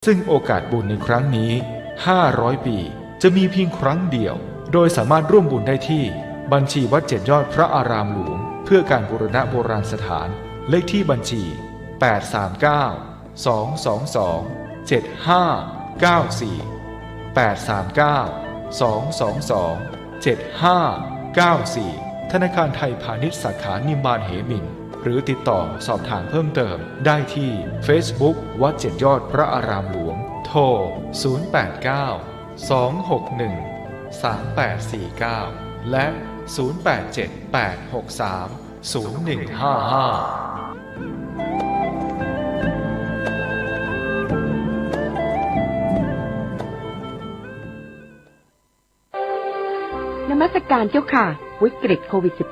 ซึ่งโอกาสบุญในครั้งนี้500 ปีจะมีเพียงครั้งเดียวโดยสามารถร่วมบุญได้ที่บัญชีวัด7 ยอดพระอารามหลวงเพื่อการบูรณะโบราณสถานเลขที่บัญชี839-222-7594 ธนาคารไทยพาณิชย์สาขานิมมานเหมินหรือติดต่อสอบถามเพิ่มเติมได้ที่ Facebook วัด7 ยอดพระอารามหลวงโทร089-261-3849และนมัสการเจ้าค่ะวิกฤตโควิด -19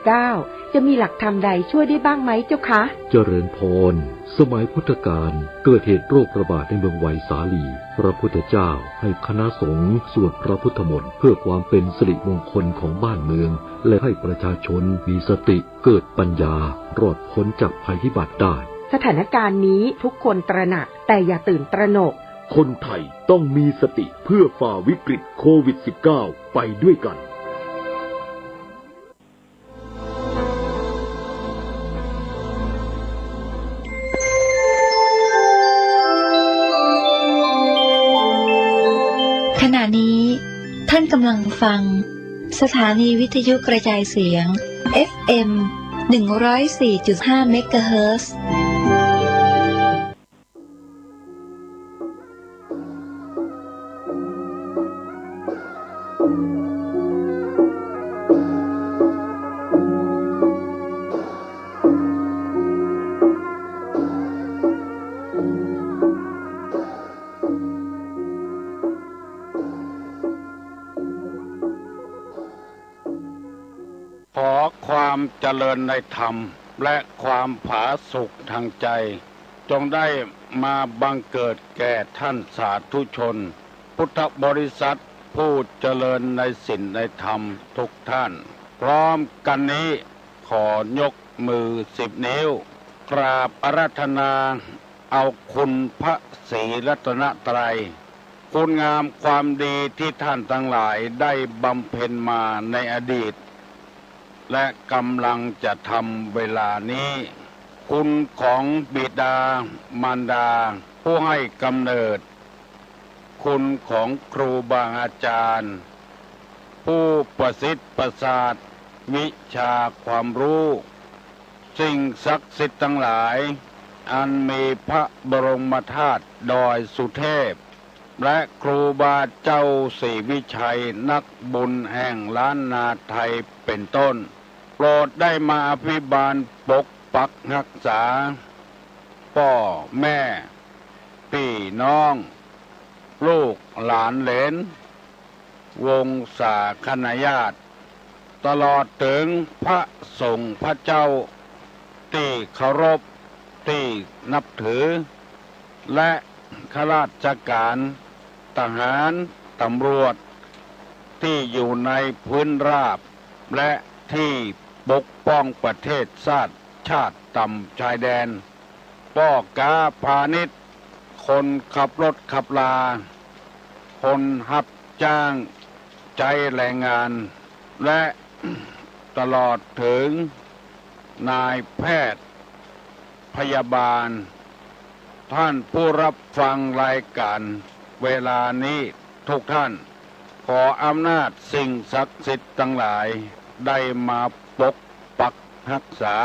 จะมีหลักธรรมใดช่วยได้บ้างไหมเจ้าคะเจริญพรสมัยพุทธกาลเกิดเหตุโรคระบาดในเมืองไวสาลีพระพุทธเจ้าให้คณะสงฆ์สวดพระพุทธมนต์เพื่อความเป็นสิริมงคลของบ้านเมืองและให้ประชาชนมีสติเกิดปัญญารอดพ้นจากภัยพิบัติได้สถานการณ์นี้ทุกคนตระหนักแต่อย่าตื่นตระหนกคนไทยต้องมีสติเพื่อฝ่าวิกฤตโควิด -19 ไปด้วยกันขณะนี้ท่านกำลังฟังสถานีวิทยุกระจายเสียง FM 104.5 เมกะเฮิรตซ์ขอความเจริญในธรรมและความผาสุกทางใจจงได้มาบังเกิดแก่ท่านสาธุชนพุทธบริษัทผู้เจริญในศีลในธรรมทุกท่านพร้อมกันนี้ขอยกมือ10 นิ้วกราบอาราธนาเอาคุณพระศรีรัตนตรัยคุณงามความดีที่ท่านทั้งหลายได้บำเพ็ญมาในอดีตและกำลังจะทำเวลานี้คุณของบิดามารดาผู้ให้กำเนิดคุณของครูบาอาจารย์ผู้ประสิทธิ์ประสาทวิชาความรู้สิ่งศักดิ์สิทธิ์ทั้งหลายอันมีพระบรมธาตุดอยสุเทพและครูบาเจ้าศรีวิชัยนักบุญแห่งล้านนาไทยเป็นต้นโปรดได้มาอภิบาลปกปักรักษาพ่อแม่พี่น้องลูกหลานเหลนวงศาคณาญาติตลอดถึงพระสงฆ์พระเจ้าที่เคารพที่นับถือและข้าราชการทหารตำรวจที่อยู่ในพื้นราบและที่ปกป้องประเทศชาติต่ำชายแดนพ่อค้าพาณิชย์คนขับรถขับลาคนรับจ้างใจแรงงานและตลอดถึงนายแพทย์พยาบาลท่านผู้รับฟังรายการเวลานี้ทุกท่านขออำนาจสิ่งศักดิ์สิทธิ์ทั้งหลายได้มาปกปักรักษา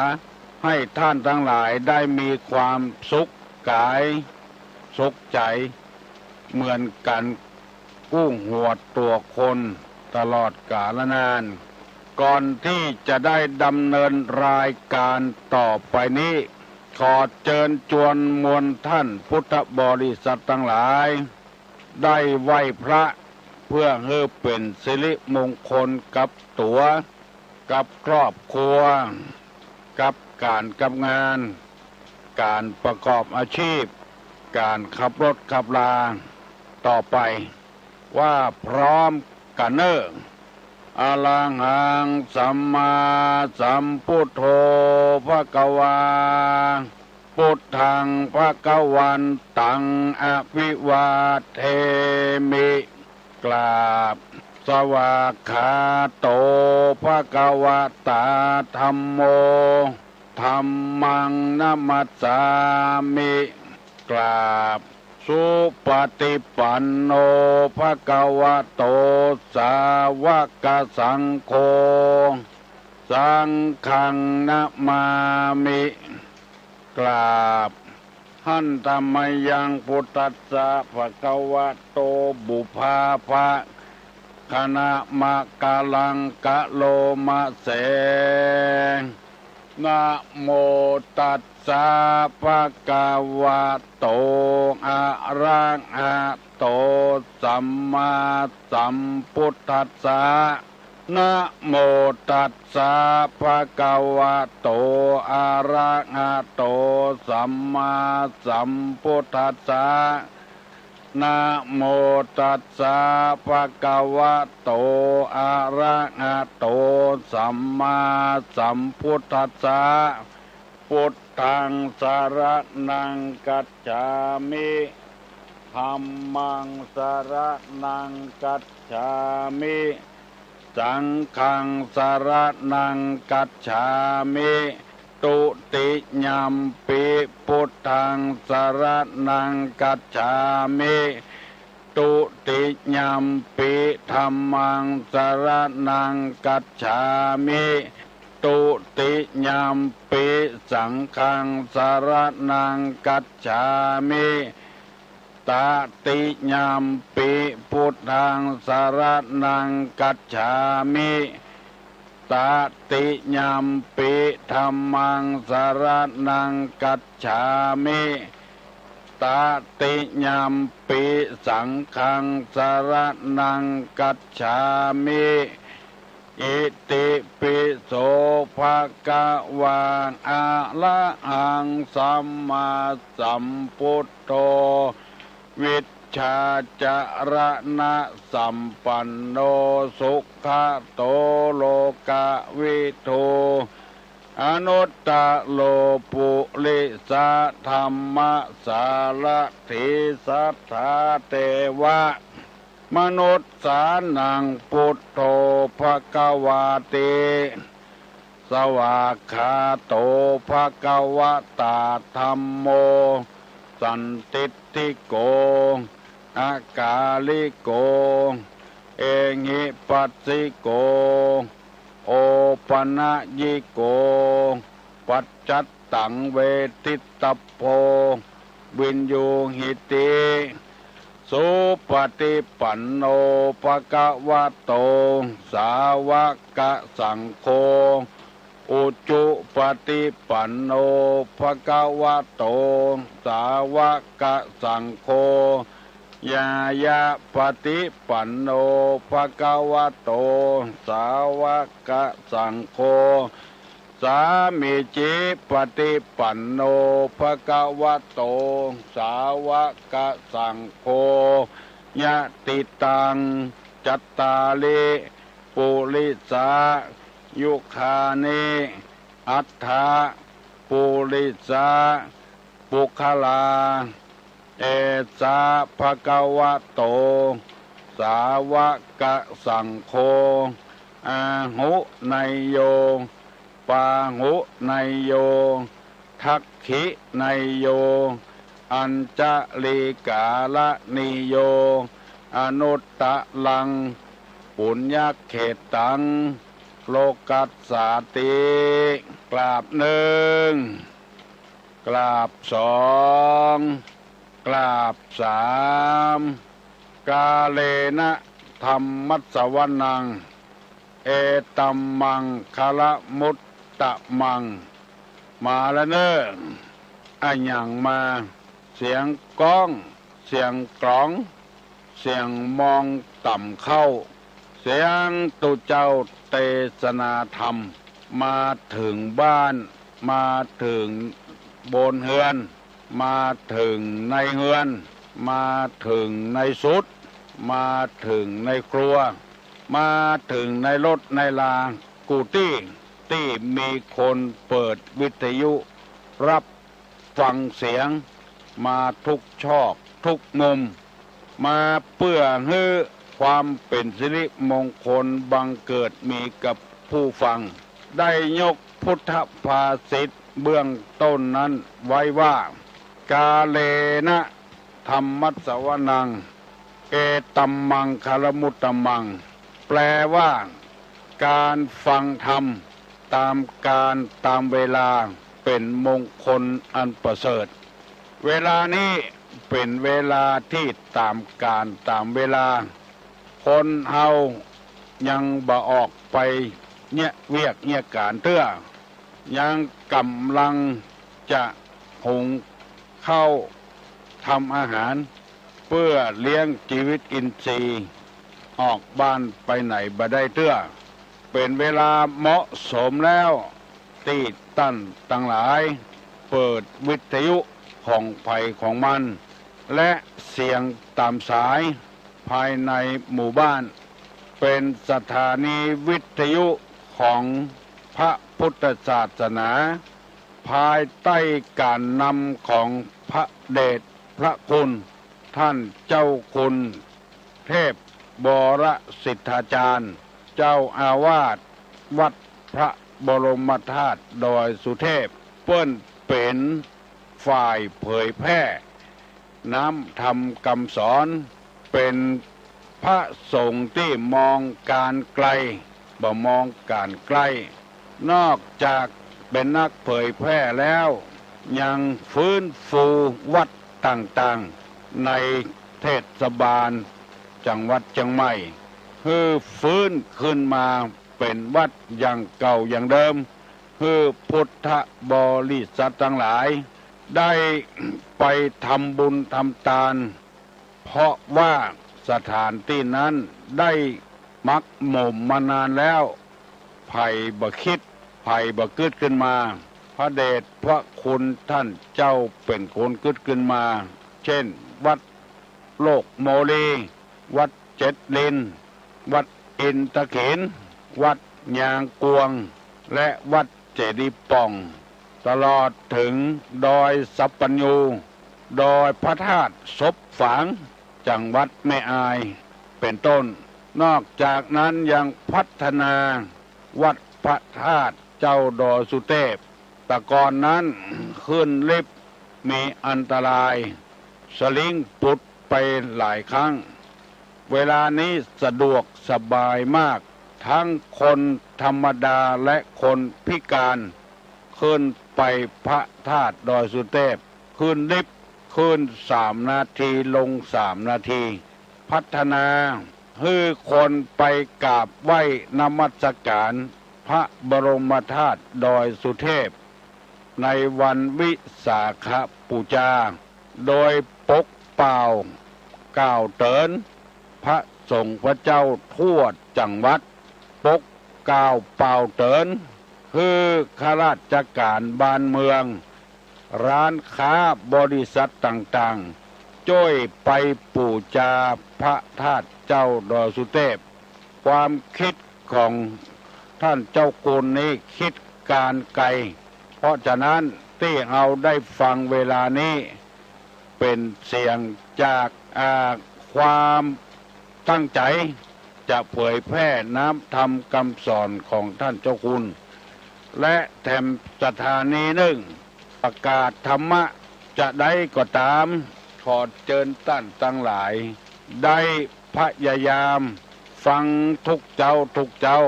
ให้ท่านทั้งหลายได้มีความสุขกายสุขใจเหมือนกันกู้หัวตัวคนตลอดกาลนานก่อนที่จะได้ดำเนินรายการต่อไปนี้ขอเชิญชวนมวลท่านพุทธบริษัททั้งหลายได้ไหว้พระเพื่อให้เป็นสิริมงคลกับตัวกับครอบครัวกับการกับงานการประกอบอาชีพการขับรถขับลาต่อไปว่าพร้อมกันเนออะระหังสัมมาสัมพุทโธภะคะวา พุทธังภวันตังอภิวาเทมิกราบสวากขาโตภควตาธัมโมธัมมังนัมมัสสามิกราบสุปฏิปันโนภควโตสาวกสังโฆสังฆังนะมามิกราบหันธรรมยังพุทธัสสะภควโตบุพาภะคณะมะกะลังกะโลมะเสนะโมตัสสะภะคะวะโตอะระหะโตสัมมาสัมพุทธัสสะนะโมตัสสะภะคะวะโตอะระหะโตสัมมาสัมพุทธัสสะนะโมตัสสะภะคะวะโตอะระหะโตสัมมาสัมพุทธัสสะพุทธังสรณังกัจฉามิธัมมังสรณังกัจฉามิสังฆังสรณังกัจฉามิตุติญัมปิพุทธังสรณังกัจฉามิตุติญัมปิธัมมังสรณังกัจฉามิตุติญัมปิสังฆังสรณังกัจฉามิตติญัมปิพุทธังสรณังกัจฉามิตติญัมปิธัมมังสรณังกัจฉามิตติญัมปิสังฆังสรณังกัจฉามิอิติปิโสภะคะวะอะระหังสัมมาสัมพุทโธวิชชาจารณะสัมปันโนสุขโตโลกวิทูอนุตตโลปุริสธรรมสารถิสัทธาเทวะมนุษย์สานังพุทโธภควาติสวากขาโตภควตาธัมโมสันติติโกอากาลิโกเอหิปัสสิโกโอปัญญิโกปัจจัตตังเวทิตโพวินยูหิติสุปฏิปันโนภควโตสาวกสังโฆอุจุปฏิปันโนภควโตสาวกสังโฆยายาปฏิปันโนภควโตสาวกสังโฆสามิจิปฏิปันโนภควโตสาวกสังโฆยะติตังจัตตาลิปุริสายุคานิอัฏฐาปุริสาปุคลาเอสาภควโตสาวกสังโฆอาหุไนโยปาหุไนโยทักขิไนโยอัญจลิกาลนิโยอนุตตะลังปุญญเขตังโลกัสสาติกราบหนึ่งกราบสองกราบสามกาเลนะธัมมัสสวนังเอตัมมังคละมุตตะมังมาแล้วเนอะอันอย่างมาเสียงก้องเสียงกลองเสียงมองต่ำเข้าเสียงตุเจ้าเทศนาธรรมมาถึงบ้านมาถึงบนเฮือนมาถึงในเฮือนมาถึงในสุดมาถึงในครัวมาถึงในรถในลากุฏิที่มีคนเปิดวิทยุรับ ฟังเสียงมาทุกชอบทุกมุมมาเพื่อให้ความเป็นสิริมงคลบังเกิดมีกับผู้ฟังได้ยกพุทธภาษิตเบื้องต้นนั้นไว้ว่ากาเลนะธรรมัสสวนังเอตัมมังคารมุตตมังแปลว่าการฟังธรรมตามการตามเวลาเป็นมงคลอันประเสริฐเวลานี้เป็นเวลาที่ตามการตามเวลาคนเฮายังบ่ออกไปเนี่ยเวียกเนี่ยการเตื้อยังกำลังจะหุงข้าวทำอาหารเพื่อเลี้ยงชีวิตอินทรีย์ออกบ้านไปไหนบ่ได้เตื้อเป็นเวลาเหมาะสมแล้วที่ตั้นทั้งหลายเปิดวิทยุของภัยของมันและเสียงตามสายภายในหมู่บ้านเป็นสถานีวิทยุของพระพุทธศาสนาภายใต้การนำของพระเดชพระคุณท่านเจ้าคุณเทพบรสิทธาจารย์เจ้าอาวาสวัดพระบรมธาตุดอยสุเทพเปิ้นเป็นฝ่ายเผยแพร่น้ำธรรมคำสอนเป็นพระสงฆ์ที่มองการไกลบ่มองการใกล้นอกจากเป็นนักเผยแพร่แล้วยังฟื้นฟูวัดต่างๆในเทศบาลจังหวัดเชียงใหม่ให้ฟื้นขึ้นมาเป็นวัดอย่างเก่าอย่างเดิมให้พุทธบริษัททั้งหลายได้ไปทำบุญทำทานเพราะว่าสถานที่นั้นได้มักหม่มมานานแล้วภัยบ่คิดภัยบ่เกิดขึ้นมาพระเดชพระคุณท่านเจ้าเป็นคนเกิดขึ้นมาเช่นวัดโลกโมลีวัดเจ็ดลินวัดอินทเขนวัดยางกวงและวัดเจดีย์ป่องตลอดถึงดอยสัปปัญญูดอยพระธาตุศพฝางจังหวัดแม่อายเป็นต้นนอกจากนั้นยังพัฒนาวัดพระธาตุเจ้าดอยสุเทพแต่ก่อนนั้นขึ้นลิฟต์มีอันตรายสลิงปุดไปหลายครั้งเวลานี้สะดวกสบายมากทั้งคนธรรมดาและคนพิการขึ้นไปพระธาตุดอยสุเทพขึ้นลิฟต์ขึ้น3 นาทีลง3 นาทีพัฒนาให้คนไปกราบไหว้นมัสการพระบรมธาตุดอยสุเทพในวันวิสาขบูชาโดยปกเป่าก้าวเตินพระสงฆ์พระเจ้าทั่วจังหวัดปกก้าวเป่าเตินคือข้าราชการบ้านเมืองร้านค้าบริษัทต่างๆช่วยไปบูชาพระธาตุเจ้าดอยสุเทพความคิดของท่านเจ้าคุณนี้คิดการไกลเพราะฉะนั้นที่เราได้ฟังเวลานี้เป็นเสียงจากความตั้งใจจะเผยแพร่น้ำธรรมคำสอนของท่านเจ้าคุณและแถมสถานีหนึ่งประกาศธรรมะจะได้ก็ตามขอเชิญท่านทั้งหลายได้พยายามฟังทุกเจ้า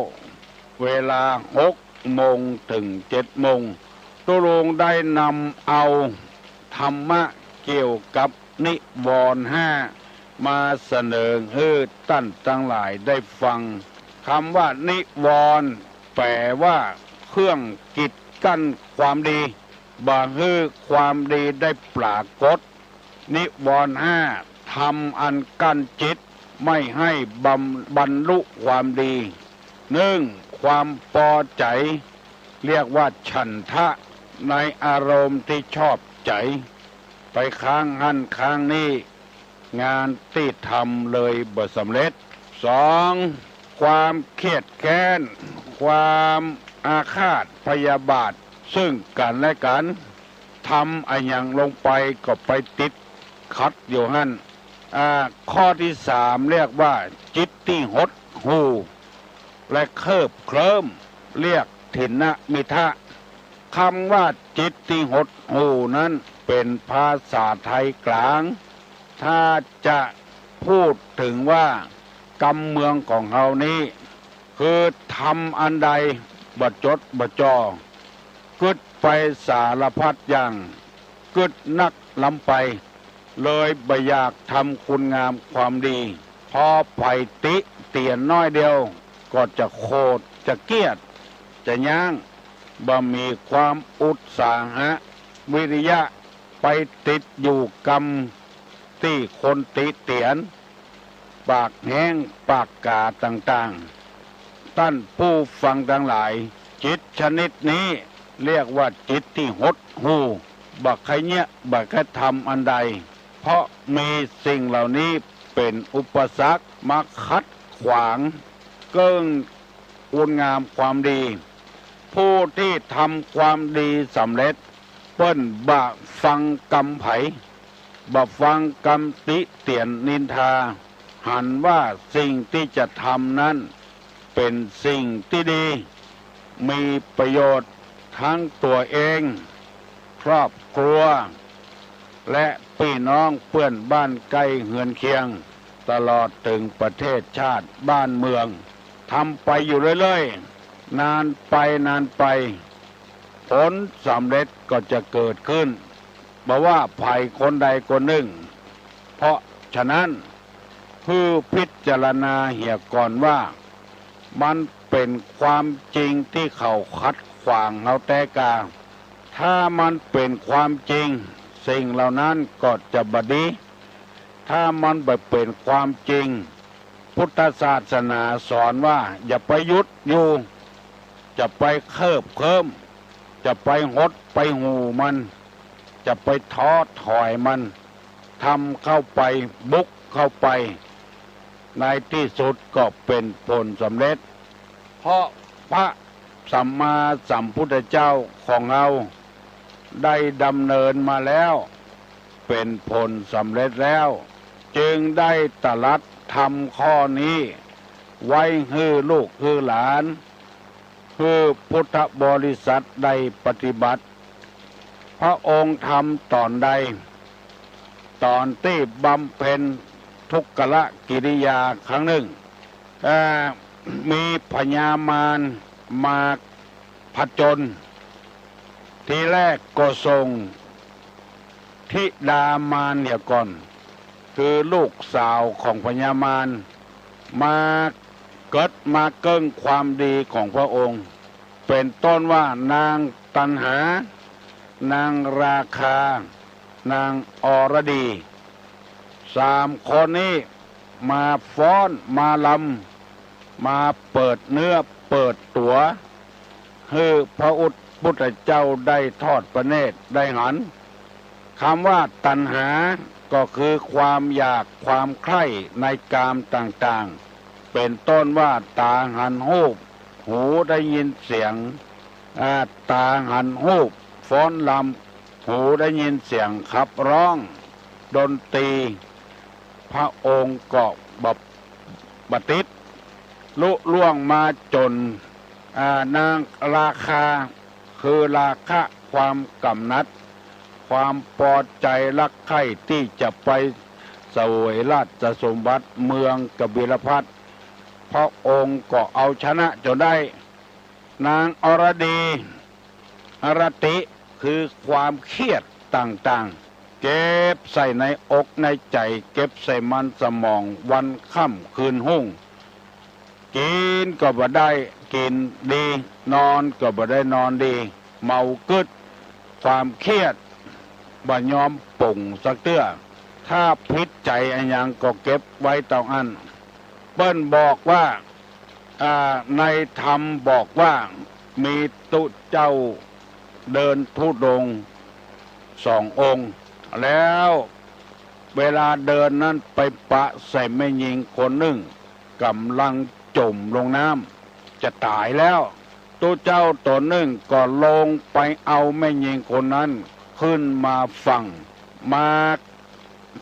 เวลา6 โมงถึง7 โมงตุลงได้นำเอาธรรมะเกี่ยวกับนิวรณ์5มาเสนอให้ท่านทั้งหลายได้ฟังคำว่านิวรณ์แปลว่าเครื่องกีดกั้นความดีบ่ให้ความดีได้ปรากฏนิวรณ์5ทำอันกั้นจิตไม่ให้บรรลุความดี1ความพอใจเรียกว่าฉันทะในอารมณ์ที่ชอบใจไปค้างหันค้างนี้งานที่ทำเลยบ่สำเร็จ2ความเครียดแค้นความอาฆาตพยาบาทซึ่งกันและกัน ทำอะไรอย่างลงไปก็ไปติดขัดอยู่หั่นข้อที่สามเรียกว่าจิตที่หดหูและเคิบเคลิ้มเรียกถินนะมิทะคำว่าจิตที่หดหูนั้นเป็นภาษาไทยกลางถ้าจะพูดถึงว่ากำเมืองของเฮานี้คือทำอันใดบ่จดบ่จอกึดไปสารพัดอย่างกึดนักลำไปเลยบ่อยากทำคุณงามความดีพอไผ่ติเตียนน้อยเดียวก็จะโคตรจะเกียดจะย่างบ่มีความอุตสาหะวิริยะไปติดอยู่กรรมที่คนติเตียนปากแห้งปากกาต่างๆท่านผู้ฟังทั้งหลายจิตชนิดนี้เรียกว่าจิตที่หดหูบักใครเนี่ยบักใครทำอันใดเพราะมีสิ่งเหล่านี้เป็นอุปสรรคมาคัดขวางเกิ้งคุณงามความดีผู้ที่ทำความดีสำเร็จเปิ้นบะฟังกำไผบะฟังกำติเตียนนินทาหันว่าสิ่งที่จะทำนั้นเป็นสิ่งที่ดีมีประโยชน์ทั้งตัวเองครอบครัวและพี่น้องเพื่อนบ้านใกล้เฮือนเคียงตลอดถึงประเทศชาติบ้านเมืองทำไปอยู่เรื่อยๆนานไปผลสำเร็จก็จะเกิดขึ้นบ่ว่าภัยคนใดคนหนึ่งเพราะฉะนั้นผู้พิจารณาเหี่ยก่อนว่ามันเป็นความจริงที่เขาคัดขวางเราแต่กาถ้ามันเป็นความจริงสิ่งเหล่านั้นก็จะบดีถ้ามันไม่เป็นความจริงพุทธศาสนาสอนว่าอย่าไปยุดอยู่จะไปเคิบเคิมจะไปหดไปหูมันจะไปท้อถอยมันทำเข้าไปบุกเข้าไปในที่สุดก็เป็นผลสำเร็จเพราะพระสัมมาสัมพุทธเจ้าของเราได้ดำเนินมาแล้วเป็นผลสำเร็จแล้วจึงได้ตรัสทำข้อนี้ไว้ให้ลูกให้หลานให้พุทธบริษัทได้ปฏิบัติพระองค์ทำตอนใดตอนที่บำเพ็ญทุกขละกิริยาครั้งหนึ่งมีพญามารมาผจญทีแรกก็ส่งธิดามารเนี่ยก่อนคือลูกสาวของพญามารมาเกิดมาเกิ้งความดีของพระองค์เป็นต้นว่านางตัณหานางราคานางอรดีสามคนนี้มาฟ้อนมาลำมาเปิดเนื้อเปิดตัวให้พระพุทธเจ้าได้ทอดพระเนตรได้หันคำว่าตัณหาก็คือความอยากความใคร่ในกามต่างๆเป็นต้นว่าตาหันหูปหูได้ยินเสียงตาหันหูปฟ้อนลำหูได้ยินเสียงขับร้องดนตรีพระองค์ก็บติดลุล่วงมาจนนางราคาคือราคะความกำนัดความพอใจรักใคร่ที่จะไปเสวยราชสมบัติเมืองกบิลพัสพระองค์ก็เอาชนะจนได้นางอรดีอรติคือความเครียดต่างๆเก็บใส่ในอกในใจเก็บใส่มันสมองวันค่ำคืนหุ่งกินก็บ่ได้กินดีนอนก็บ่ได้นอนดีเมากึดความเครียดบ่ยอมปุ่งสักเตื้อถ้าพิษใจอันยังก็เก็บไว้เต่าอันเปิ้นบอกว่าในธรรมบอกว่ามีตุเจ้าเดินธุดงค์2 องค์แล้วเวลาเดินนั้นไปปะใส่แม่หญิงคนหนึ่งกำลังจมลงน้ำจะตายแล้วตุเจ้าตนหนึ่งก็ลงไปเอาแม่หญิงคนนั้น ขึ้นมาฟังมา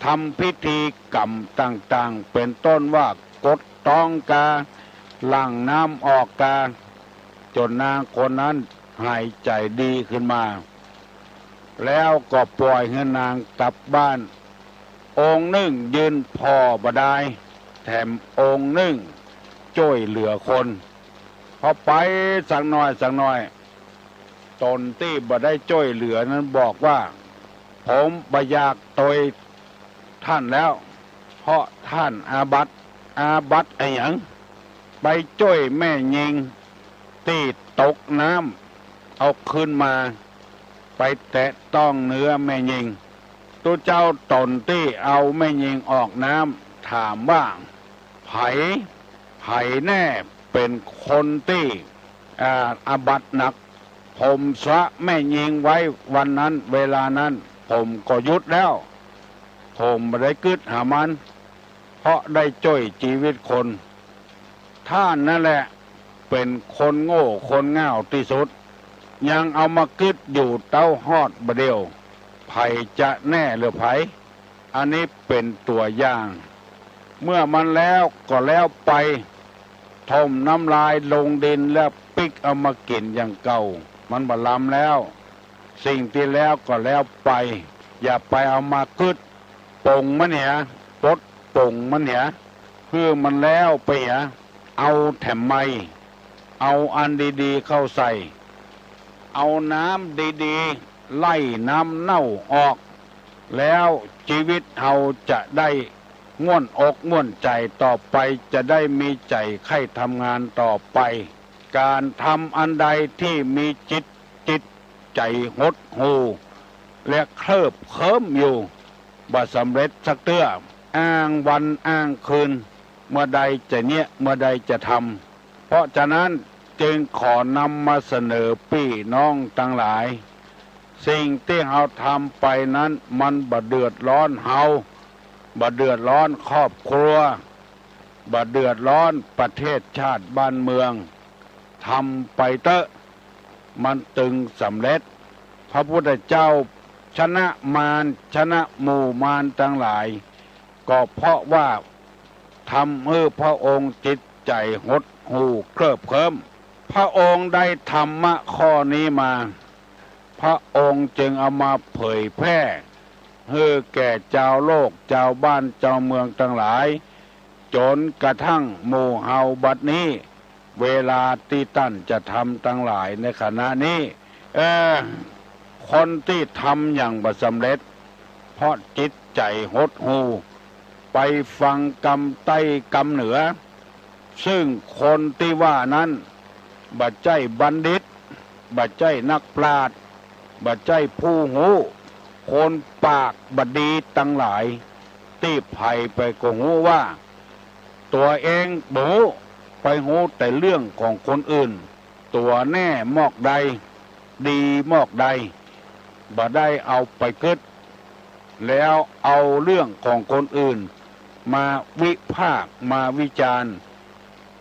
ทำพิธีกรรมต่างๆเป็นต้นว่ากดต้องกาหลั่งน้ำออกกาจนนางคนนั้นหายใจดีขึ้นมาแล้วก็ปล่อยให้นางกลับบ้านองค์หนึ่งยืนพอบดายแถมองค์หนึ่งช่วยเหลือคนพอไปสักหน่อยตนที่บ่ได้ช่วยเหลือนั้นบอกว่าผมบ่อยากต่อยท่านแล้วเพราะท่านอาบัติไอ้หยังไปช่วยแม่ยิงที่ตกน้ำเอาขึ้นมาไปแตะต้องเนื้อแม่ยิงตัวเจ้าตนที่เอาแม่ยิงออกน้ำถามว่าไผแน่เป็นคนที่อาบัติหนักผมสะแม่ยิงไว้วันนั้นเวลานั้นผมก็หยุดแล้วผมไม่ได้กึดหามันเพราะได้ช่วยชีวิตคนท่านนั่นแหละเป็นคนโง่คนง่าวที่สุดยังเอามากึดอยู่เต้าฮอดบะเดียวไผจะแน่หรือไผอันนี้เป็นตัวอย่างเมื่อมันแล้วก็แล้วไปทมน้ำลายลงดินแล้วปิกเอามากินอย่างเก่ามันบลำแล้วสิ่งที่แล้วก็แล้วไปอย่าไปเอามากึดปงมันเหียปดปงมันเหียคือมันแล้วไปเหียเอาแถมไม่เอาอันดีๆเข้าใส่เอาน้ำดีๆไล่น้ำเน่าออกแล้วชีวิตเราจะได้ง่วนอกง่วนใจต่อไปจะได้มีใจใคร่ทำงานต่อไปการทำอันใดที่มีจิตใจหดหู่และเคลิบเคลิ้มอยู่บ่สำเร็จสักเตื้ออ้างวันอ้างคืนเมื่อใดจะเนี่ยเมื่อใดจะทำเพราะฉะนั้นจึงขอนำมาเสนอพี่น้องทั้งหลายสิ่งที่เราทำไปนั้นมันบ่เดือดร้อนเฮาบ่เดือดร้อนครอบครัวบ่เดือดร้อนประเทศชาติบ้านเมืองทำไปเถอะมันตึงสำเร็จพระพุทธเจ้าชนะมารชนะหมู่มารทั้งหลายก็เพราะว่าทำให้พระองค์จิตใจหดหู่เคลิบเคลิ้มพระองค์ได้ธรรมะข้อนี้มาพระองค์จึงเอามาเผยแพร่ให้แก่เจ้าโลกเจ้าบ้านเจ้าเมืองทั้งหลายจนกระทั่งหมู่เฮาบัดนี้เวลาที่ท่านจะทำทั้งหลายในขณะนี้คนที่ทำอย่างบ่สำเร็จเพราะจิตใจหดหู่ไปฟังกรรมใต้กรรมเหนือซึ่งคนที่ว่านั้นบ่ใจบัณฑิตบ่ใจนักปราชญ์บ่ใจผู้หูคนปากบดีทั้งหลายที่ไผ่ไปก็หูว่าตัวเองบูไปหูแต่เรื่องของคนอื่นตัวแน่มอกใดดีมอกใดบ่ได้เอาไปกึดแล้วเอาเรื่องของคนอื่นมาวิพากษ์มาวิจารณ์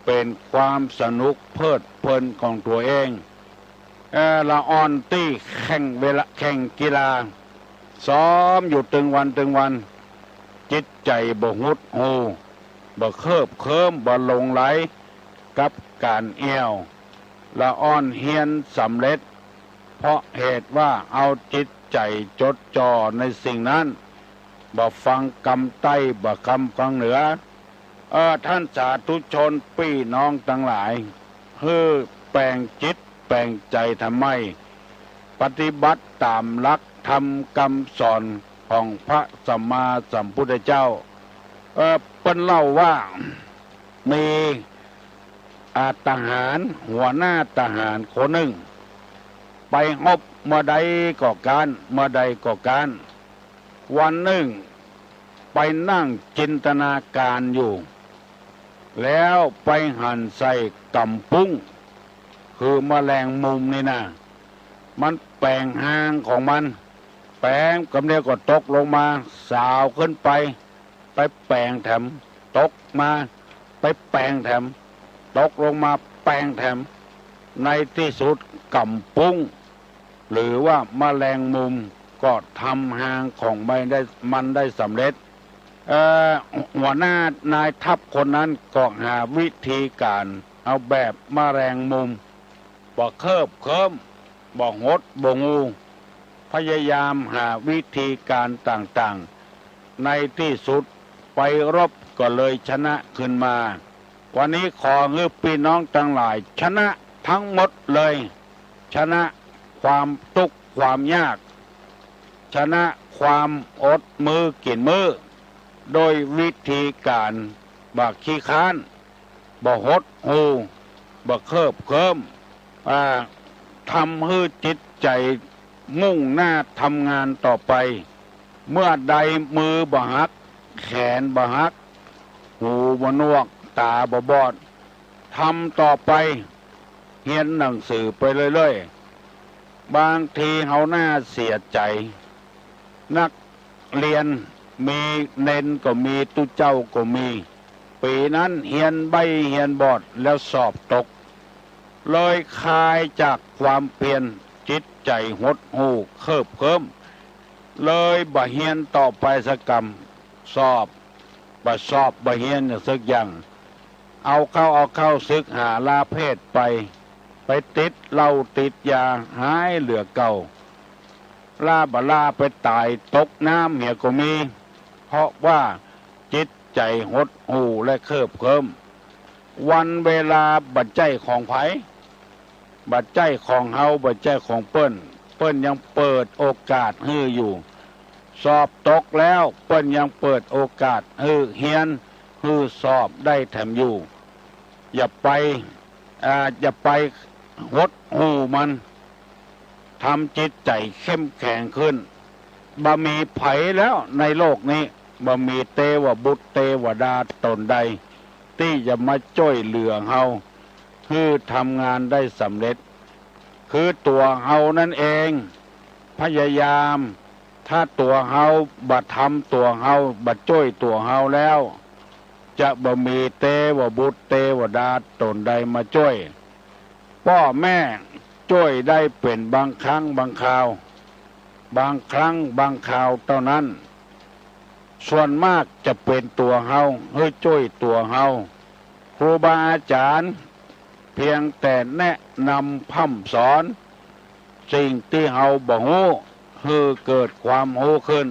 เป็นความสนุกเพลิดเพลินของตัวเองละอ่อนตี้แข่งเวลาแข่งกีฬาซ้อมอยู่ตึงวันจิตใจบ่หดหู่บ่เคลิบเคลิ้มบ่หลงไหลกับการเอี้ยวละอ่อนเฮียนสำเร็จเพราะเหตุว่าเอาจิตใจจดจ่อในสิ่งนั้นบ่ฟังกำใต้บ่คำฟังเหนือท่านสาธุชนพี่น้องทั้งหลายแปลงจิตแปลงใจทำไมปฏิบัติตามหลักธรรมคำสอนของพระสัมมาสัมพุทธเจ้าเปิ้นเล่าว่ามีทหารหัวหน้าทหารคนหนึ่งไปฮบเมื่อใดก็การวันหนึ่งไปนั่งจินตนาการอยู่แล้วไปหั่นใส่กำปุ้งคือแมลงมุมนี่นะมันแปลงหางของมันแปลงกำเดียวก็ตกลงมาสาวขึ้นไปแปลงแถมตกมาไปแปลงแถมตกลงมาแปลงแถมในที่สุดกำปุ้งหรือว่าแมลงมุม ก็ทำหางของมันได้สำเร็จหัวหน้านายทัพคนนั้นก็หาวิธีการเอาแบบแมลงมุมบ่เคิบเคิมบ่หดบ่งูพยายามหาวิธีการต่างๆในที่สุดไปรบก็เลยชนะขึ้นมาวันนี้ขอให้พี่น้องทั้งหลายชนะทั้งหมดเลยชนะความทุกข์ความยากชนะความอดมือกินมือโดยวิธีการบ่ขี้ค้านบ่หดหูบ่เคิบเคิมทำให้จิตใจมุ่งหน้าทำงานต่อไปเมื่อใดมือบ่หักแขนบ่หักหูบ่หนวกตาบ่บอดทำต่อไปเรียนหนังสือไปเรื่อยๆบางทีเฮาหน้าเสียใจนักเรียนมีเน้นก็มีตุเจ้าก็มีปีนั้นเฮียนใบเฮียนบอดแล้วสอบตกเลยคายจากความเปลี่ยนจิตใจหดหู่เคิบเคิมเลยบ่เฮียนต่อไปสักกรรมสอบบ่เฮียนสักอย่างเอาเข้าศึกหาลาเพศไปติดเหล้าติดยาหายเหลือเก่าลาไปตายตกน้ำเหี่ยก็มีเพราะว่าจิตใจหดหู่และเคิบเคิมวันเวลาบัดใจของไผบัดใจของเฮาบัดใจของเปิ้นยังเปิดโอกาสให้อยู่สอบตกแล้วเปิ้นยังเปิดโอกาสให้เฮียนให้สอบได้แถมอยู่อย่าไปหดหู่มันทำจิตใจเข้มแข็งขึ้นบ่มีไผแล้วในโลกนี้บ่มีเทวบุตรเทวดาตนใดที่จะมาช่วยเหลือเฮาคือทำงานได้สำเร็จคือตัวเฮานั่นเองพยายามถ้าตัวเฮาบ่ทำตัวเฮาบ่ช่วยตัวเฮาแล้วจะบ่มีเทวบุตรเทวดาตนใดมาช่วยพ่อแม่ช่วยได้เป็นบางครั้งบางคราวบางครั้งบางคราวเท่านั้นส่วนมากจะเป็นตัวเฮาให้ช่วยตัวเฮาครูบาอาจารย์เพียงแต่แนะนำพร่ำสอนสิ่งที่เฮาบ่ฮู้ให้เกิดความรู้ขึ้น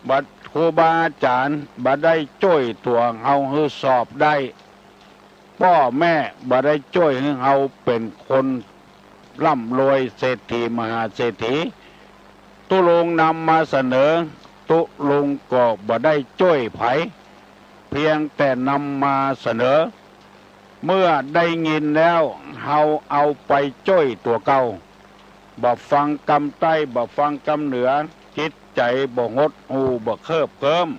บัดครูบาอาจารย์บ่ได้ช่วยตัวเฮาให้สอบได้พ่อแม่บ่ได้ช่วยให้เฮาเป็นคนร่ำรวยเศรษฐีมหาเศรษฐีตุลงนำมาเสนอตุลงก็บ่ได้ช่วยไผเพียงแต่นำมาเสนอเมื่อได้ยินแล้วเฮาเอาไปช่วยตัวเก่าบ่ฟังกำใต้บ่ฟังกำเหนือจิตใจบ่หดหูบ่เคิบเคิม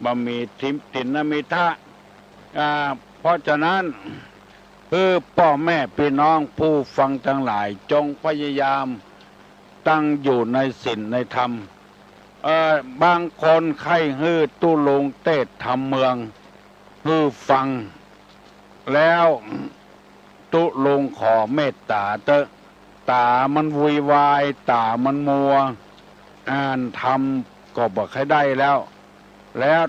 บ่มีทิมตินมิทะเพราะฉะนั้นคือพ่อแม่พี่น้องผู้ฟังทั้งหลายจงพยายามตั้งอยู่ในศีลในธรรมบางคนใครฮื้อตุลงเทศธรรมเมืองฮื้อฟังแล้วตุลงขอเมตตาตามันวุ่นวายตามันมัวอ่านธรรมก็บ่ค่อยได้แล้ว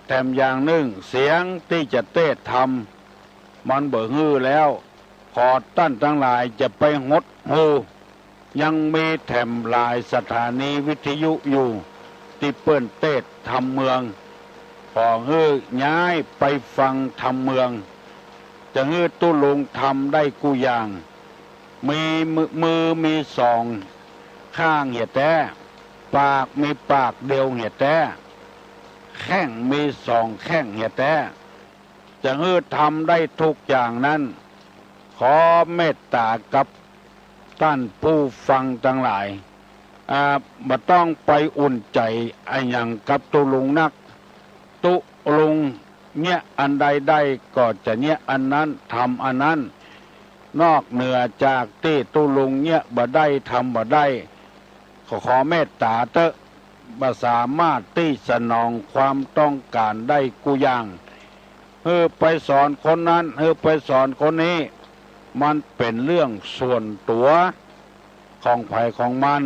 แถมอย่างหนึ่งเสียงที่จะเทศธรรมมันเบื่อฮื้อแล้วขอท่านทั้งหลายจะไปหดหูยังมีแถมหลายสถานีวิทยุอยู่ที่เปิ้นเทศธรรมเมืองขอฮื้อย้ายไปฟังธรรมเมืองจะฮื้อตุลงทำได้กูอย่างมีมือมีสองข้างเหี่ยแต่ปากมีปากเดียวเหี่ยแต่แข้งมีสองแข้งเหี่ยแต่จะฮื้อทำได้ทุกอย่างนั้นขอเมตตากับท่านผู้ฟังทั้งหลายบ่ต้องไปอุ่นใจอย่างกับตุลุงนักตุลุงเนี่ยอันใดได้ก็จะเนี่ยอันนั้นทำอันนั้นนอกเหนือจากที่ตุลุงเนี่ยบ่ได้ทำบ่ได้ขอเมตตาบ่สามารถที่สนองความต้องการได้กูอย่างไปสอนคนนั้นไปสอนคนนี้มันเป็นเรื่องส่วนตัวของไผของมัน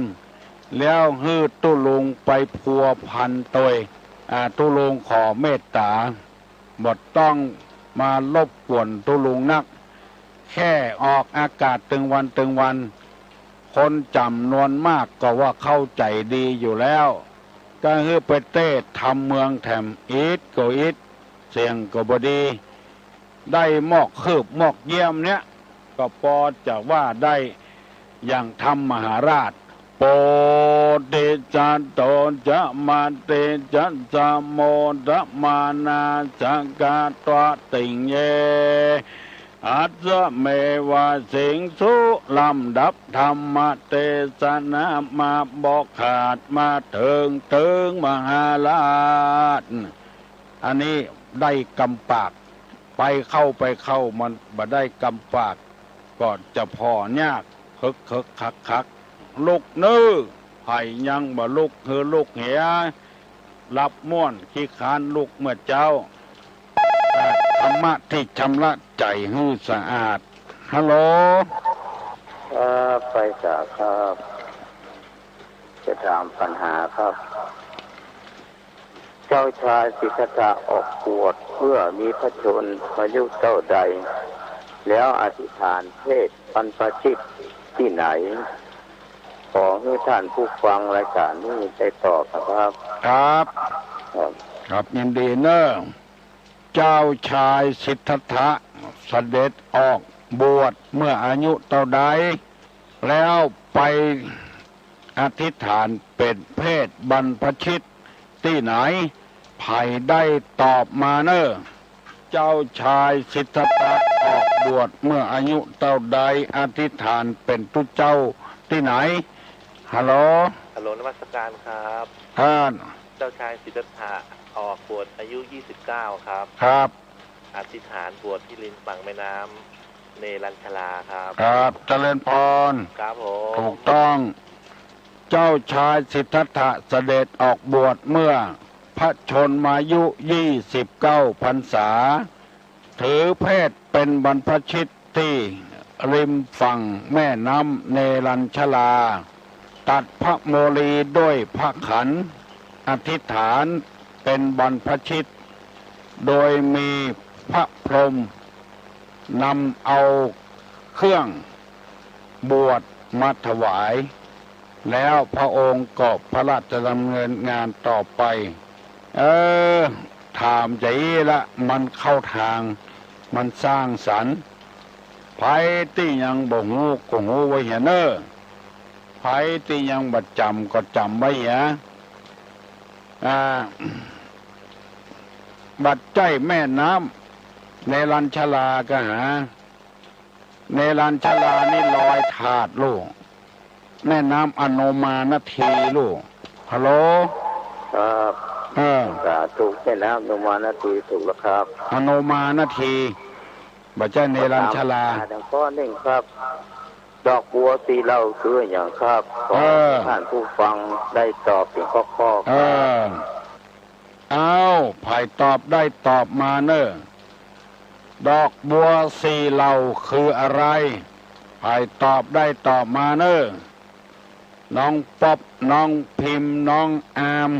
แล้วฮือตุลุงไปพัวพันตวยตุลุงขอเมตตาบ่ต้องมารบกวนตุลุงนักแค่ออกอากาศตึงวันคนจำนวนมากก็ว่าเข้าใจดีอยู่แล้วก็ฮือไปเต้ทำเมืองแถมอีทก็อีทเสียงก็บดีได้มอกคืบมอกเยี่ยมเนี้ยก็พอจะว่าได้อย่างทำมหาราชโปเตจัตโตจะมาเตจัตสมโมทมานาจักกาตวติงเยอาจจะเมวะสิงสุลำดับธรรมเทศนามาบอกขาดมาถึงมหาราชอันนี้ได้กำปากไปเข้ามันบ่ได้กำปากก็จะพอยากคักลูกนื้อไผ่ยังบ่ลูกคือลูกเหียรับม่วนขี้คานลูกเมื่อเจ้าธรรมะที่ชำระใจให้สะอาดฮัลโหลไปจากครับจะถามปัญหาครับเจ้าชายสิทธัตถะออกบวชเพื่อมีพระชนมายุเท่าใดแล้วอธิษฐานเพศบรรพชิตที่ไหนขอให้ท่านผู้ฟังรายการนี้ได้ตอบครับครับยินดีเนอะเจ้าชายสิทธัตถะเสด็จออกบวชเมื่ออายุเท่าใดแล้วไปอธิษฐานเป็นเพศบรรพชิตที่ไหนไผ่ได้ตอบมาเนอะเจ้าชายสิทธัตถะออกบวชเมื่ออายุเท่าใดอธิษฐานเป็นตุเจ้าที่ไหนฮัลโหลนมัสการครับท่านเจ้าชายสิทธัตถะออกบวชอายุ29ครับครับอธิษฐานบวชที่ริมฝั่งแม่น้ำเนรัญชลาครับครับเจริญพรครับผมถูกต้องเจ้าชายสิทธัตถะเสด็จออกบวชเมื่อพระชนมายุ29 พรรษาถือเพศเป็นบรรพชิตที่ริมฝั่งแม่น้ำเนรัญชลาตัดพระโมลีด้วยพระขันอธิษฐานเป็นบรรพชิตโดยมีพระพรหมนำเอาเครื่องบวชมาถวายแล้วพระองค์ก็พระราชดำเนินงานต่อไปถามใจละมันเข้าทางมันสร้างสรรค์ไผที่ยังบ่ฮู้ก็ฮู้ไว้เหี้ยเน้อไผที่ยังบ่จำก็จำไว้เหี้ยบัดใจแม่น้ำเนรัญชลาก็หาเนรัญชลานี่ลอยถาดลูกแม่น้ำอโนมานาทีลูกฮัลโหลครับถูกแม่น้ำอโนมานาทีถูกแล้วครับอโนมานาทีบัดใจเนรัญชลาข้อหนึ่งครับดอกบัวสีเหล่าคืออย่างครับท่านผู้ฟังได้ตอบเป็นข้อเอาไผ่ตอบได้ตอบมาเนอะดอกบัวสีเหล่าคืออะไรไผ่ตอบได้ตอบมาเนอะน้องป๊อบน้องพิมพ์น้องอาม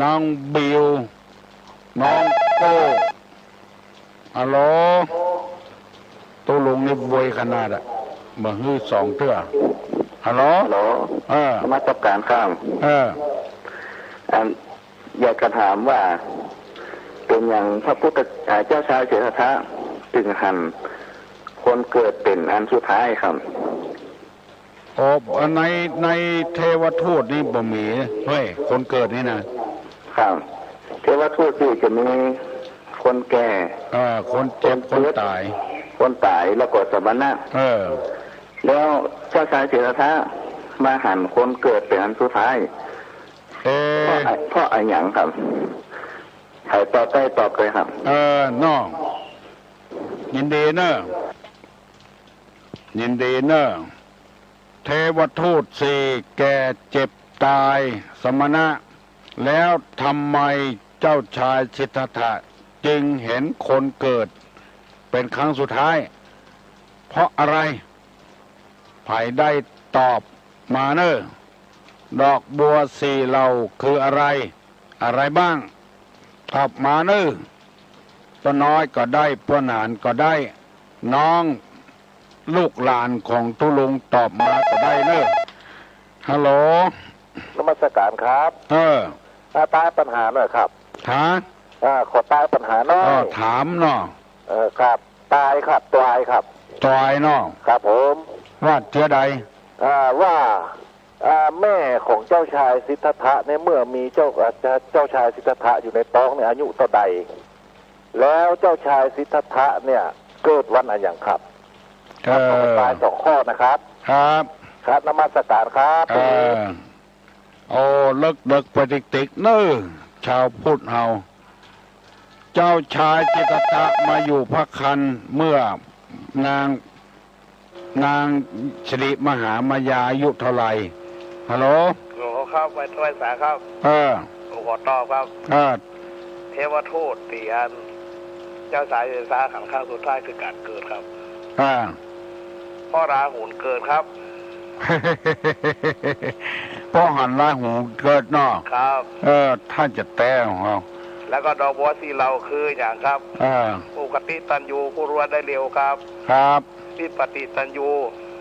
น้องบิวน้องโก้ฮัลโหลตัวลุงนี่บวยขนาดอะมาฮื้อ2 เทื่อฮัลโหลมาตรการข้ามอยากจะถามว่าเป็นอย่างพระพุทธเจ้าชายสิทธัตถะจึงหันคนเกิดเป็นอันสุดท้ายครับในเทวทูตนี่บ่มีเฮ้ยคนเกิดนี่นะครับเทวทูตที่จะมีคนแก่คนเจ็บคนตายแล้วก็สมณะแล้วเจ้าชายสิทธัตถะมาหันคนเกิดเป็นอันสุดท้ายเพราะอะไรอย่างครับใครตอบได้ตอบเลยครับน้องยินดีเนอะเทวทูต4แก่เจ็บตายสมณะแล้วทำไมเจ้าชายสิทธัตถะจึงเห็นคนเกิดเป็นครั้งสุดท้ายเพราะอะไรไผ่ได้ตอบมาเนอะ ดอกบัวสี่เหล่าคืออะไร อะไรบ้างตอบมาเนอะป้าน้อยก็ได้ป้าหนานก็ได้ น้องลูกหลานของตุลุงตอบมาก็ได้เนอะฮัลโหลนมัสการครับตายปัญหาหน่อยครับขอตายปัญหาหน่อยถามเนาะครับตายครับตายครับตายเนาะครับผมว่าเท่าใดว่าแม่ของเจ้าชายสิทธัตถะในเมื่อมีเจ้าชายสิทธัตถะอยู่ในท้องเนี่ยอายุเท่าใดแล้วเจ้าชายสิทธัตถะเนี่ยเกิดวันอะไรอย่างครับตาย2 ข้อนะครับครับนมัสการครับโอ้เลิกไปติ๊กเนอะชาวพุทธเฮาเจ้าชายสิทธัตถะมาอยู่พระคันเมื่อนางสิริมหามายาอายุเท่าไหร่ฮัลโหลครับไปถ้วยสาครับขอตอบครับเทวทูตตีอันเจ้าสายเสาขันข้างสุดท้ายคือการเกิดครับพ่อราหุลเกิดครับพ่อหันราหุลเกิดเนาะครับท่านจะแต่ของเราแล้วก็ดอกบัวสีเหล่าคืออย่างครับผู้กติตันยูผู้รวดได้เร็วครับครับที่ปฏิตันยู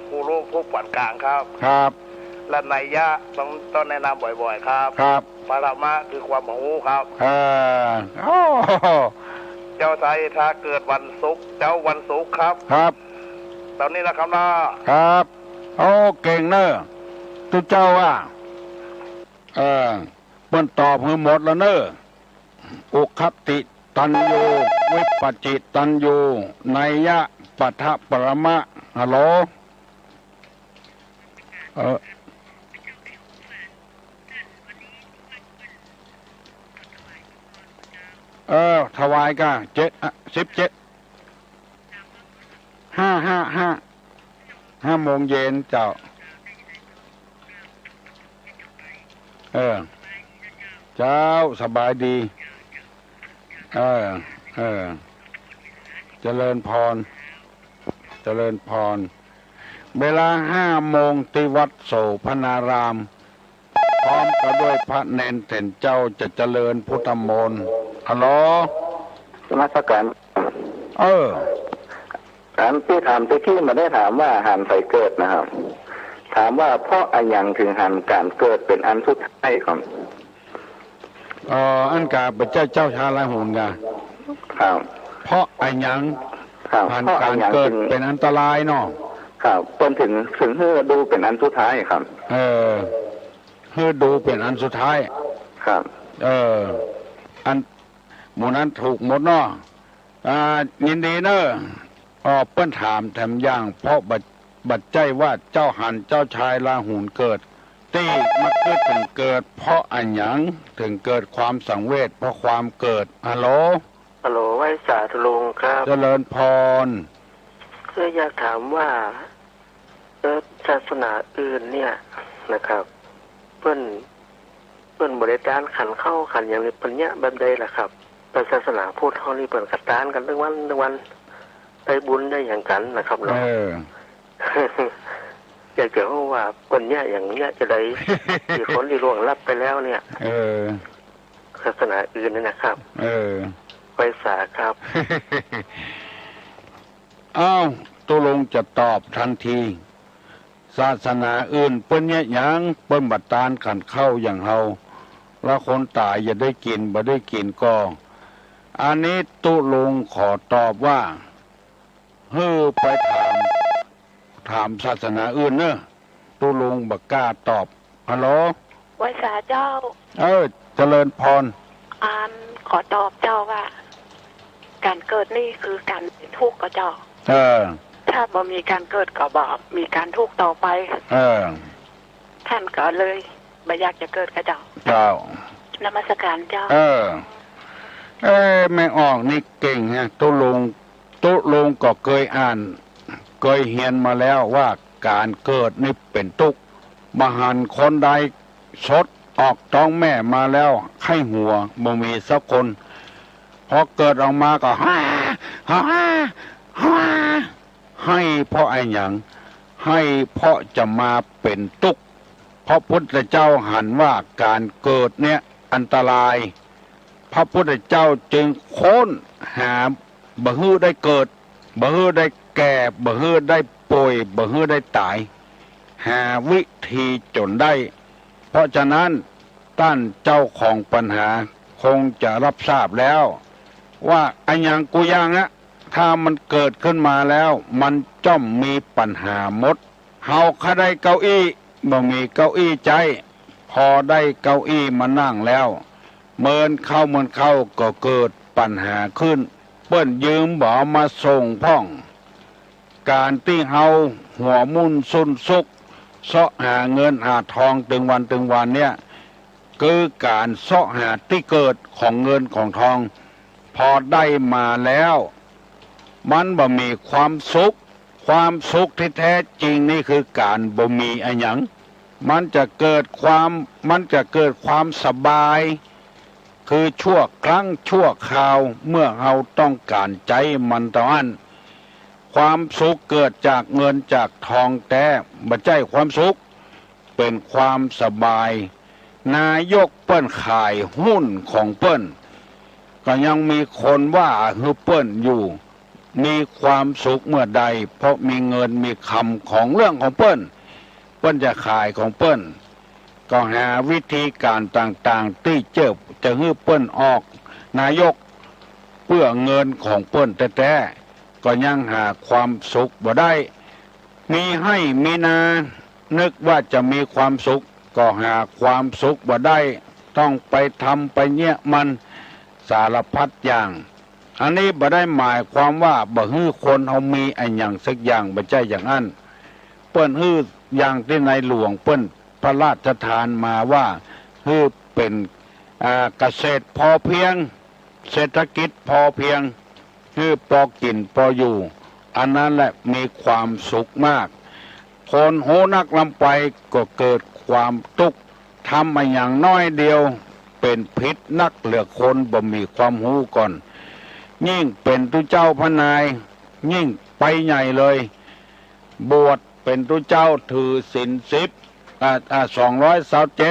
ผู้รู้ผู้ปานกลางครับครับและนัยยะต้องแนะนำบ่อยๆครับครับปรมะคือความรู้ครับเจ้าสายถ้าเกิดวันศุกร์เจ้าวันศุกร์ครับครับตอนนี้นะครับนะครับโอ้เก่งเนอะทุกเจ้าว่าเปิ้นตอบให้หมดแล้วเนอะอุคัปติตันยูวิปจิตันยูนัยยะปัทะปรมะฮัลโหลถวายกัน17 5 โมงเย็นเจ้าเจ้าสบายดีเจริญพรเวลา5 โมงที่วัดโสพนารามพร้อมกับด้วยพระเนนเถนเจ้าจะเจริญพุทธมนต์ฮัลโหลนมัสการถามที่ถามตะกี้มาได้ถามว่าหันไฟเกิดนะครับถามว่าเพราะอะไรถึงหันการเกิดเป็นอันสุดท้ายครับอันกาเป็นเจ้าชายราหุลกาครับเพราะอะไรหันการเกิดเป็นอันตรายเนาะครับจนถึงเฮือดูเป็นอันสุดท้ายครับเฮือดูเป็นอันสุดท้ายครับอันหมู่นั้นถูกหมดเนาะยินดีเนอะเปิ้นถามแถมอย่างเพราะบัดใจว่าเจ้าหันเจ้าชายราหุลเกิดตีมาเกิดถึงเกิดเพราะอันหยังถึงเกิดความสังเวชเพราะความเกิดฮัลโหลไว้สาธุลุงครับเจริญพรคืออยากถามว่าศาสนาอื่นเนี่ยนะครับเปิ้นบริการขันเข้าขันอย่างนี้เปิ้นเนี่ยแบบใดล่ะครับแต่ศาสนาพุทธเฮานี่เปิ้นกัดตานกันทุกวันได้บุญได้อย่างกันนะครับเนาะอยากจะรู้ว่าคนเนี้ยอย่างเนี้ยจะได้ที่คนที่ล่วงลับไปแล้วเนี่ยศาสนาอื่นนี่นะครับไปสาครับตัวลงจะตอบทันทีศาสนาอื่นเปิ้นเนี่ยยังเปิ้นบัดตานขันเข้าอย่างเฮาแล้วคนตายอย่าได้กินบ่ได้กินก็อันนี้ตุลงขอตอบว่าไปถามศาสนาอื่นเนอะตุลงบักกล้าตอบฮัลโหลไว้สาเจ้าเจริญพรขอตอบเจ้าว่าการเกิดนี่คือการทุกข์กับเจ้าถ้าบ่มีการเกิดก็บ่มีการทุกข์ต่อไปท่านก็เลยไม่อยากจะเกิดกับเจ้านมัสการเจ้าไม่ออกนี่เก่งนะตุลงก็เคยอ่านเคยเรียนมาแล้วว่าการเกิดนี่เป็นทุกข์มหันคนใดชดออกท้องแม่มาแล้วไข้หัวบ่มีสักคนพอเกิดออกมาก็ให้เพราะไอ้หยังให้เพราะจะมาเป็นทุกข์ พระพุทธเจ้าหันว่าการเกิดเนี่ยอันตรายพระพุทธเจ้าจึงค้นหาบ่ฮื้อได้เกิดบ่ฮื้อได้แก่บ่ฮื้อได้ป่วยบ่ฮื้อได้ตายหาวิธีจนได้เพราะฉะนั้นท่านเจ้าของปัญหาคงจะรับทราบแล้วว่าอันยังกูยังนะถ้ามันเกิดขึ้นมาแล้วมันจ้อมมีปัญหาหมดเฮาคาได้เก้าอี้บ่มีเก้าอี้ใจพอได้เก้าอี้มานั่งแล้วเมินเข้าก็เกิดปัญหาขึ้นเปิ้นยืมบ่มาส่งพ่องการที่เฮาหัวมุ่นสุนสุกเสาะหาเงินหาทองตึงวันเนี่ยคือการเสาะหาที่เกิดของเงินของทองพอได้มาแล้วมันบ่มีความสุขที่แท้จริงนี่คือการบ่มีอันหยังมันจะเกิดความสบายคือชั่วครั้งชั่วคราวเมื่อเราต้องการใจมันเท่านั้นความสุขเกิดจากเงินจากทองแต่บ่ใช่ความสุขเป็นความสบายนายกเปิ้นขายหุ้นของเปิ้นก็ยังมีคนว่าฮือเปิ้นอยู่มีความสุขเมื่อใดเพราะมีเงินมีคำของเรื่องของเปิ้นจะขายของเปิ้นก็หาวิธีการต่างๆที่จะฮือเปิ้นออกนายกเพื่อเงินของเปิ้นแต่ก็ยังหาความสุขบ่ได้มีให้มีนานึกว่าจะมีความสุขก็หาความสุขบ่ได้ต้องไปทำไปเนี่ยมันสารพัดอย่างอันนี้บ่ได้หมายความว่าบ่ฮื้อคนเฮามีอันหยังสักอย่างบ่ใช่อย่างนั้นเปิ้นฮื้ออย่างที่ในหลวงเปิ้นพระราชทานมาว่าฮื้อเป็นเกษตรพอเพียงเศรษฐกิจพอเพียงฮื้อพอกินพออยู่อันนั้นแหละมีความสุขมากคนโหนักลำไปก็เกิดความทุกข์ทำมาอย่างน้อยเดียวเป็นพิษนักเหลือคนบ่มีความหูก่อนยิ่งเป็นตุเจ้าพระนายยิ่งไปใหญ่เลยบวชเป็นตุเจ้าถือศีล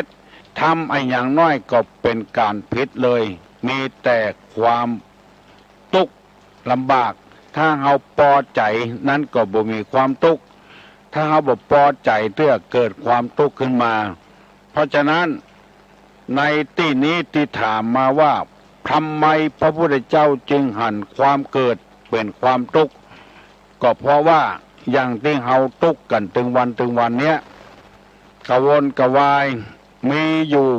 227ทำอย่างน้อยก็เป็นการพิษเลยมีแต่ความทุกข์ลำบากถ้าเราพอใจนั้นก็บ่มีความทุกข์ถ้าเราบ่พอใจเพื่อเกิดความทุกข์ขึ้นมาเพราะฉะนั้นในที่นี้ที่ถามมาว่าทำไมพระพุทธเจ้าจึงหันความเกิดเป็นความทุกข์ก็เพราะว่าอย่างที่เราทุกข์กันถึงวันเนี้ยกระวนกระวายมีอยู่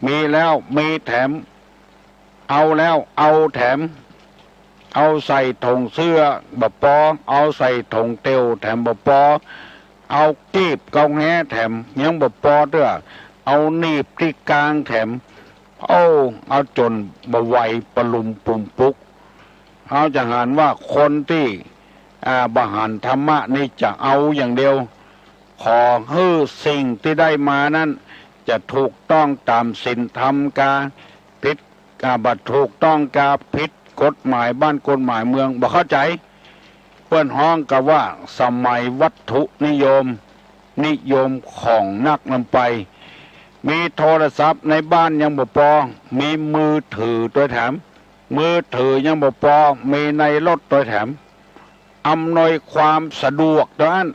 มีแล้วมีแถมเอาแล้วเอาแถมเอาใส่ถุงเสื้อบะปอเอาใส่ถุงเตียวแถมบะปอเอากีบเกาแงแถมยังบะปอเด้อเอาหนีบที่กลางแถมเอาจนบะไหวปลุมปุ่มปุกเอาจะหันว่าคนที่บหันธรรมะนี่จะเอาอย่างเดียวขอให้สิ่งที่ได้มานั้นจะถูกต้องตามศีลธรรมกาผิดบัดถูกต้องกาผิดกฎหมายบ้านกฎหมายเมืองบ่เข้าใจเปิ้นฮ้องกับว่าสมัยวัตถุนิยมของนักนำไปมีโทรศัพท์ในบ้านยังบ่พอมีมือถือตัวแถมมือถือยังบ่พอมีในรถตัวแถมอำนวยความสะดวกดังนั้น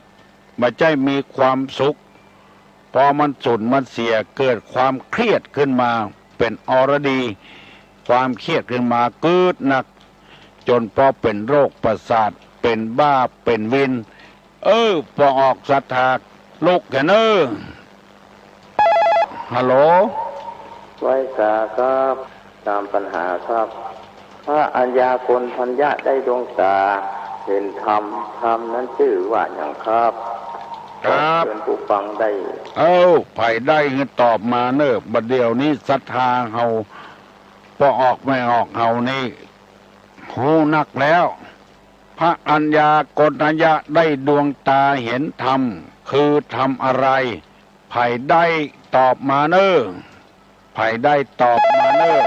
บ่ใช่มีความสุขพอมันสุนมันเสียเกิดความเครียดขึ้นมาเป็นอรดีความเครียดขึ้นมาเกิดหนักจนพอเป็นโรคประสาทเป็นบ้าเป็นวินพอออกศรัทธาลูกกันฮัลโหลไว้สาครับตามปัญหาครับพระอัญญาโกณทัญญะได้ดวงตาเห็นธรรมนั้นชื่อว่าอย่างครับครับเป็นผู้ฟังได้ไผได้เงินตอบมาเนอะบัดเดียวนี้ศรัทธาเฮาพอออกไม่ออกเฮานี่หูนักแล้วพระอัญญาโกณทัญญะได้ดวงตาเห็นธรรมคือทำอะไรไผได้ตอบมาเนอะไผได้ตอบมาเนอะ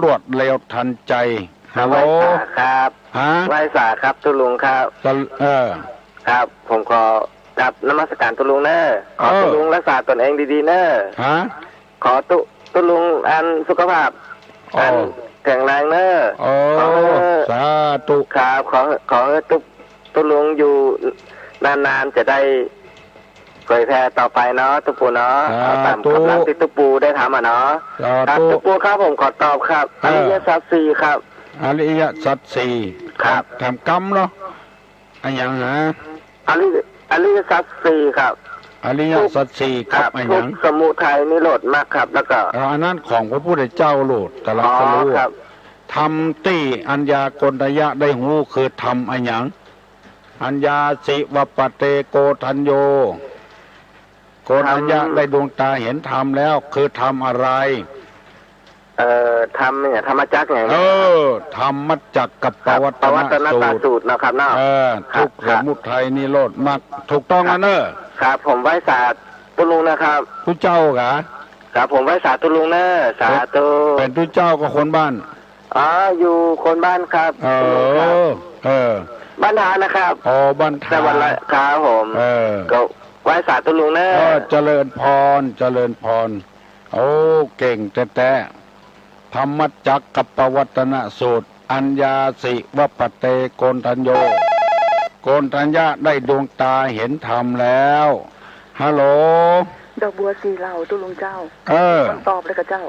รวดเร็วทันใจฮัลโหลครับไว้สาครับทุลุงครับครับผมขอ กับนมัสการตุลุงเนอะขอตุลุงรักษาตนเองดีๆเนอะขอตุลุงอันสุขภาพอันแข็งแรงเนอะสาธุครับขอตุลุงอยู่นานๆจะได้เผยแพร่ต่อไปเนาะตุปูเนาะตามคำรักที่ตุปูได้ทำเนาะครับตุปูครับผมขอตอบครับอริยสัจสี่ครับอริยสัจสี่ครับทำกรรมเนาะอันยังฮะอริยสัจสี่ครับอริยสัจสี่ครับอันยังสมุทัยนิโรธมรรคครับแล้วก็อันนั้นของพระพุทธเจ้าโลดแต่เราก็รู้ทำตีอัญญากลระยะได้หูคือทำอันยังอัญญาสิวปเตโกทัญโยโกทัญญะได้ดวงตาเห็นธรรมแล้วคือทำอะไรทำเนี่ยธรรมจักรไงธรรมจักรกับปวัตนสูตรนะครับเนาะทุกสมุทัยนิโรธมรรคถูกต้องนะเนอะครับผมไว้สาธุลุงนะครับผู้เจ้าเหรอครับผมไว้สาธุลุงเนอะสาธุเป็นผู้เจ้าก็คนบ้านอยู่คนบ้านครับบ้านทานะครับบ้านทาแต่วันละครับผมก็ไว้สาธุลุงเนอะเจริญพรเจริญพรเก่งแต่ธรรมจักรกับปวัตนสูตรอัญญาสิวปเตโกนทัญโยโกนทัญญะได้ดวงตาเห็นธรรมแล้วฮัลโหลดอกบัวสีเหล่าตุลุงเจ้าคนตอบเลยกับเจ้า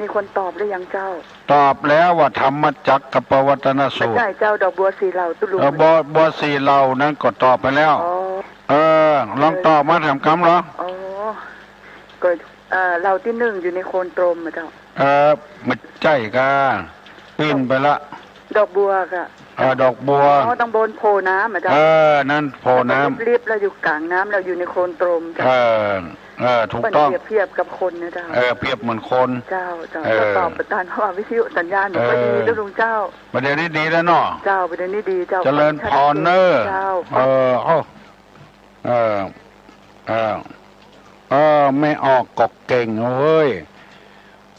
มีคนตอบหรือยังเจ้าตอบแล้วว่าธรรมจักรกับปวัตนสูตรใช่เจ้าดอกบัวสีเหล่าตุลุงบัวสีเหล่านั้นก็ตอบไปแล้วลองตอบมาถามคำเหรอก็เราที่หนึ่งอยู่ในโคนตรมเจ้ามันใจกะปีนไปละดอกบัวค่ะดอกบัวต้องบนโพน้ำเจ้านั่นโพน้ำเรียบเราอยู่กลางน้ำเราอยู่ในโคนตรมเจ้าถูกต้องเทียบกับคนนะเจ้าเปรียบเหมือนคน เจ้าตอบประธานเพราะว่าวิทยุสัญญาณหนูก็ดีแล้วลุงเจ้าประเดี๋ยวนี้ดีแล้วเนาะเจ้าประเดี๋ยวนี้ดีเจ้าเจริญพรเนอเจ้าไม่ออกกอกเก่งเฮ้ย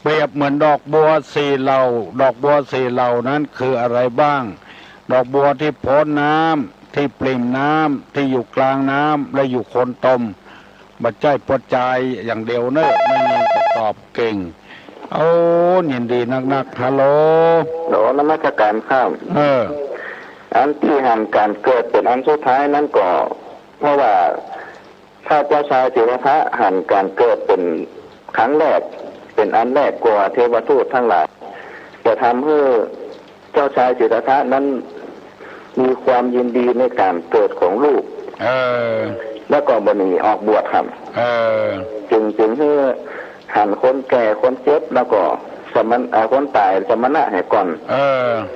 เปรียบเหมือนดอกบัวสี่เหล่าดอกบัวสี่เหล่านั้นคืออะไรบ้างดอกบัวที่พ้นน้ำที่ปริ่มน้ำที่อยู่กลางน้ำและอยู่โคนตมบัดใจปวดใจอย่างเดียวเนอะไม่มีจะตอบเก่งยินดีนักฮัลโหลนมัสการครับอันที่หันการเกิดเป็นอันสุดท้ายนั้นก็เพราะว่าถ้าเจ้าชายสิทธัตถะหันการเกิดเป็นครั้งแรกเป็นอันแรกกว่าเทวทูตทั้งหลายจะทำให้เจ้าชายสิทธัตถะนั้นมีความยินดีในการเกิดของลูกแล้วก็บัดนี้ออกบวชครับจึงให้หันคนแก่คนเจ็บแล้วก็คนตายสมณะให้ก่อน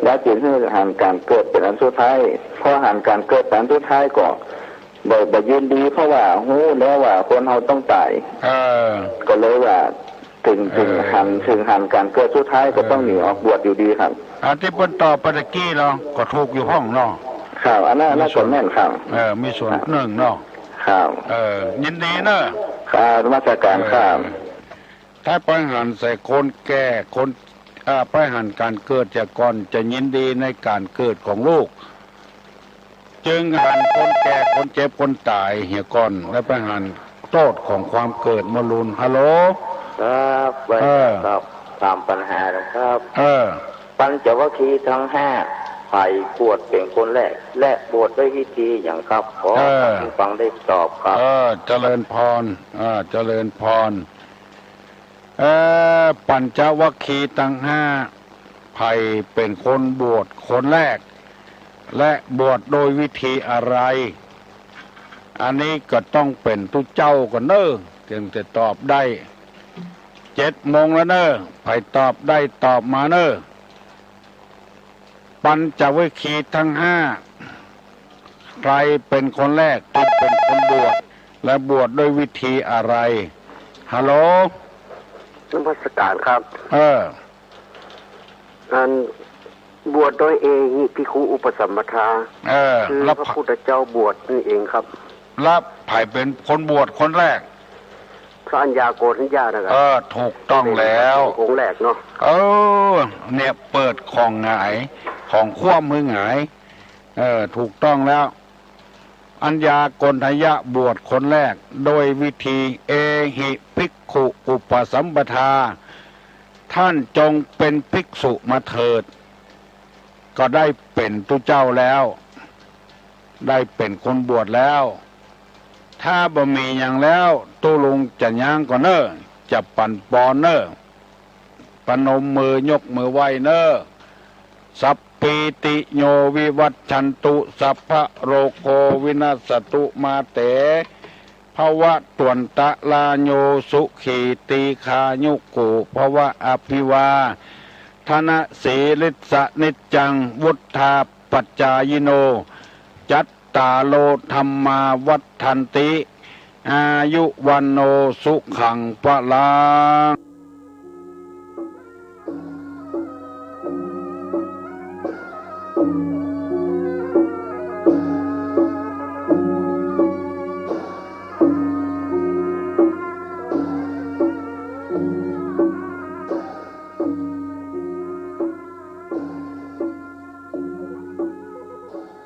แล้วจึงให้หันการเกิดเป็นอันสุดท้ายพอหันการเกิดเป็นอันสุดท้ายก็บ่ยินดีเพราะว่าหูแล้วว่าคนเราต้องตายก็เลยว่าถึงหันการเกิดสุดท้ายก็ต้องหนีออกบวชอยู่ดีครับที่เป็นต่อปฏิกี้เนาะก็ถูกอยู่ห้องเนาะข่าวอันนั้นส่วนแน่นข่าวมีส่วนหนึ่งเนาะข่าวยินดีเนอะข่าวราชการข่าวถ้าไปหันใส่คนแก่คนไปหันการเกิดจากก่อนจะยินดีในการเกิดของลูกจึงหันคนแก่คนเจ็บคนตายเหี่ยก่อนแล้วไปหันโทษของความเกิดมรุนฮัลโหลครับครับตามปัญหาครับปัญจวัคคีย์ทั้ง5ฝ่ายบวชเป็นคนแรกและบวชด้วยวิธีอย่างครับขอฟังได้ตอบครับเจริญพรเจริญพรปัญจวัคคีย์ทั้ง5ฝ่ายเป็นคนบวชคนแรกและบวชโดยวิธีอะไรอันนี้ก็ต้องเป็นทุกเจ้ากันเนอะจึงจะตอบได้7 โมงแล้วเนอะใครตอบได้ตอบมาเนอะปัญจวัคคีย์ทั้ง5ใครเป็นคนแรกที่เป็นคนบวชและบวชด้วยวิธีอะไรฮัลโหลนมัสการครับอันบวชโดยเอหิภิกขุอุปสัมปทาคือพระพุทธเจ้าบวชนี่เองครับรับไผ่เป็นคนบวชคนแรกพระัญญาโกณทัญญานะครับถูกต้องแล้วองค์แรกเนาะเนี่ยเปิดของหงายของคว่ำมือหงายถูกต้องแล้ว อัญญากณฑยะบวชคนแรกโดยวิธีเอหิภิกขุอุปสัมปทาท่านจงเป็นภิกษุมาเถิดก็ได้เป็นตุเจ้าแล้วได้เป็นคนบวชแล้วถ้าบ่มีอย่างแล้วตุลุงจะย่างก่อนเนอจะปั่นปอนเนอปนมมือยกมือไหวเนอสัพปีติโยวิวัชชันตุสัพพะโรโควินัสตุมาเตภวะตวนตะลาโยสุขีตีคายุกุภวะอภิวาธนะสีลิสะนิจจังวุฒาปัจจายโนจัตตาโลธรรมาวัฏันติอายุวันโนสุขังพลัง